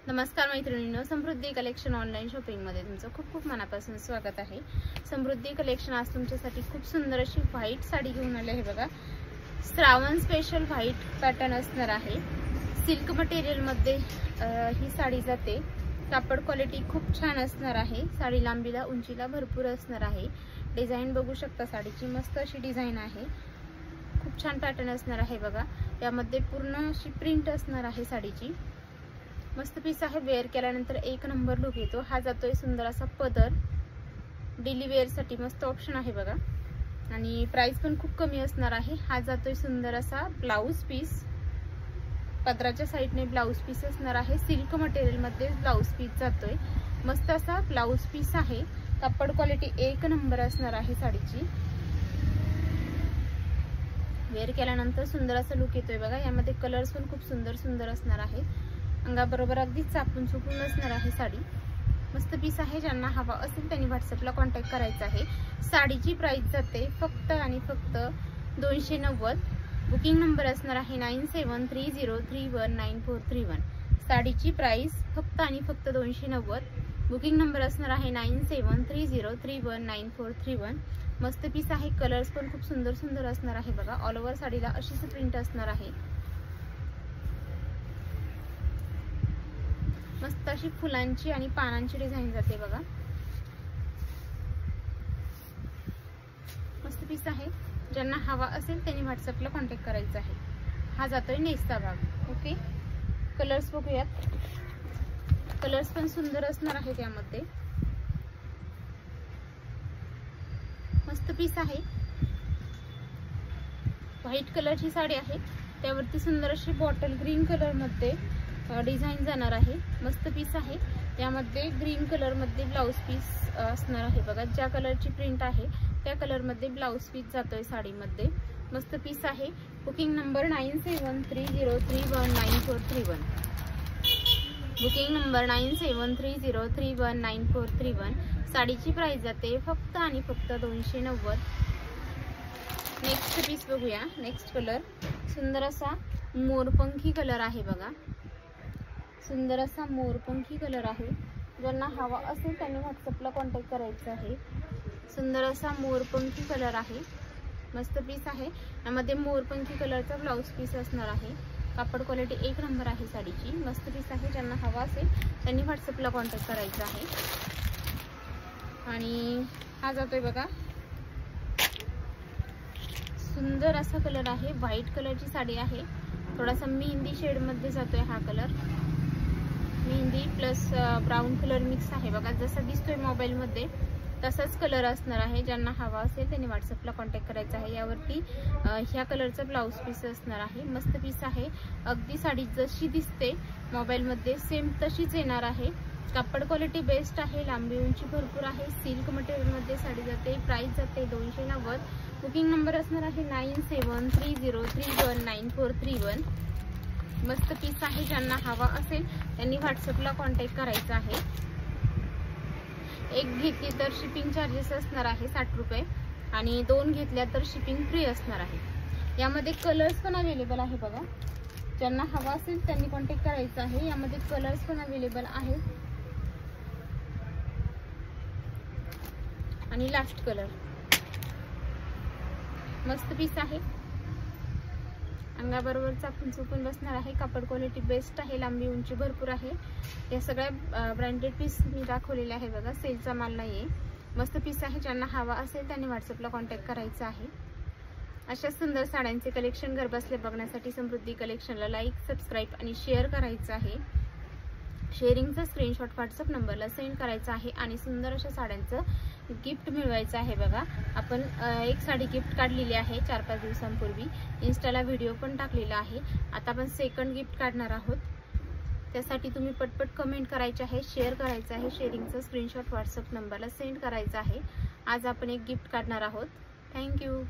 नमस्कार मैत्रिणींनो, समृद्धी collection online shopping मध्ये तुमचं खूप खूप मनापासून स्वागत आहे। समृद्धी कलेक्शन आज तुमच्यासाठी खूप सुंदर अशी व्हाईट साडी घेऊन आले आहे बघा। श्रावण स्पेशल व्हाईट पॅटर्न असणार आहे। सिल्क मटेरियल मध्ये ही साडी जाते। कापड क्वालिटी खूप छान असणार आहे। साडी लांबीला उंचीला भरपूर असणार आहे। डिझाइन बघू शकता, साडीची मस्त अशी डिझाइन आहे। खूप छान पॅटर्न असणार आहे बघा। यामध्ये पूर्ण अशी प्रिंट असणार आहे साडीची। मस्त पीस आहे। वेअर केल्यानंतर एक नंबर लुक येतो। हा जातोय सुंदर असा पदर, डेली वेअर साठी मस्त ऑप्शन आहे बघा। आणि प्राइस पण खूप कमी असणार आहे। हा जातोय सुंदर असा ब्लाउज पीस, पदराच्या साइडने ब्लाउज पीस असणार आहे। सिल्क मटेरियल मध्ये ब्लाउज पीस जातोय। मस्त असा ब्लाउज पीस आहे। कापड क्वालिटी एक नंबर असणार आहे साडीची। वेअर केल्यानंतर सुंदर असा लुक येतोय बघा। यामध्ये कलर्स पण खूप सुंदर सुंदर असणार आहे। अंगाबरोबर अगदी चापून चुपून असणार आहे साडी। मस्त पीस आहे। ज्यांना हवा असेल त्यांनी व्हॉट्सअपला कॉन्टॅक्ट करायचा आहे। साडीची प्राइस जाते फक्त आणि फक्त 290। बुकिंग नंबर असणार आहे 9730319431। साडीची प्राइस फक्त आणि फक्त 290। बुकिंग नंबर असणार आहे 9730319431। मस्त पीस आहे। कलर्स पण खूप सुंदर सुंदर असणार आहे बघा। ऑल ओव्हर साडीला अशीच प्रिंट असणार आहे। मस्त अशी फुलांची आणि पानांची डिझाइन जाते बघा। मस्त पीस आहे। ज्यांना हवा असेल त्यांनी व्हॉट्सअपला कॉन्टॅक्ट करायचा आहे। हा जातोय नेसचा भाग। ओके, कलर्स बघूयात। कलर्स पण सुंदर असणार आहे त्यामध्ये। मस्त पीस आहे। व्हाईट कलरची साडी आहे। त्यावरती सुंदर अशी बॉटल ग्रीन कलर मध्ये डिझाइन जाणार आहे। मस्त पीस आहे। यामध्ये ग्रीन कलर मध्ये ब्लाउज पीस असणार आहे बघा। ज्या कलरची प्रिंट आहे त्या कलर मध्ये ब्लाउज पीस जातोय साडीमध्ये। मस्त पीस आहे। Booking number 9730319431। Booking number 9730319431। साडीची प्राइस जाते फक्त आणि फक्त 290। नेक्स्ट पीस बघूया। नेक्स्ट कलर सुंदर असा मोरपंखी कलर आहे बघा। सुंदर असा मोरपंखी कलर आहे। ज्यांना हवा असेल त्यांनी व्हॉट्सअपला कॉन्टॅक्ट करायचा आहे। सुंदर असा मोरपंखी कलर आहे। मस्त पीस आहे। यामध्ये मोरपंखी कलरचा ब्लाउज पीस असणार आहे। कापड क्वालिटी एक नंबर आहे साडीची। मस्त पीस आहे। ज्यांना हवा असेल त्यांनी व्हॉट्सअपला कॉन्टॅक्ट करायचा आहे। आणि हा जातोय बघा सुंदर असा कलर आहे। व्हाईट कलरची साडी आहे। थोडासा मेहंदी शेड मध्ये जातोय हा colour. Mehndi plus brown colour mix आहे बघा। जसा दिसतोय मोबाईल मध्ये तसाच कलर असणार आहे। ज्यांना हवा असेल त्यांनी व्हॉट्सअपला कॉन्टॅक्ट करायचा आहे। यावरती ह्या कलरचा ब्लाउज पीस असणार आहे। मस्त पीस आहे। अगदी साडी जशी दिसते मोबाईल मध्ये सेम तशीच येणार आहे। कापड क्वालिटी बेस्ट आहे। लांबी उंची भरपूर आहे। सिल्क मटेरियल मध्ये साडी जाते। प्राइस जाते 290। बुकिंग नंबर असणार आहे 9730319431। मस्त पीस आहे। ज्यांना हवा असेल त्यांनी व्हॉट्सअपला कॉन्टॅक्ट करायचा आहे। एक घेतली तर शिपिंग चार्जेस असणार आहे 60 रुपये आणि दोन घेतल्या तर शिपिंग फ्री असणार आहे। यामध्ये कलर्स पण अवेलेबल आहे बघा। ज्यांना हवा असेल त्यांनी कॉन्टॅक्ट करायचा आहे। यामध्ये कलर्स पण अवेलेबल आहेत। आणि लास्ट कलर मस्त पीस आहे। अंगाबरोबर चापून चुपून बसणार आहे। कापड क्वालिटी बेस्ट आहे। लांबी उंची भरपूर आहे। या सगळ्या ब्रँडेड पीस मी दाखवलेले आहे बघा। सेलचा माल नाहीये। मस्त पीस आहे। ज्यांना हवा असेल त्यांनी व्हॉट्सअपला कॉन्टॅक्ट करायचा आहे। अशा सुंदर साड्यांचे कलेक्शन घर बसले बघण्यासाठी समृद्धी कलेक्शनला लाईक, सबस्क्राईब आणि शेअर करायचं आहे। शेअरिंगचा स्क्रीनशॉट व्हॉट्सअप नंबरला सेंड करायचा आहे आणि सुंदर अशा साड्यांचं गिफ्ट मिळवायचं आहे बघा। आपण एक साडी गिफ्ट काढलेली आहे 4-5 दिवसांपूर्वी। इन्स्टाला व्हिडिओ पण टाकलेला आहे। आता आपण सेकंड गिफ्ट काढणार आहोत। त्यासाठी तुम्ही पटपट कमेंट करायचे आहे, शेअर करायचं आहे। शेअरिंगचा स्क्रीनशॉट व्हॉट्सअप नंबरला सेंड करायचा आहे। आज आपण एक गिफ्ट काढणार आहोत। थँक्यू।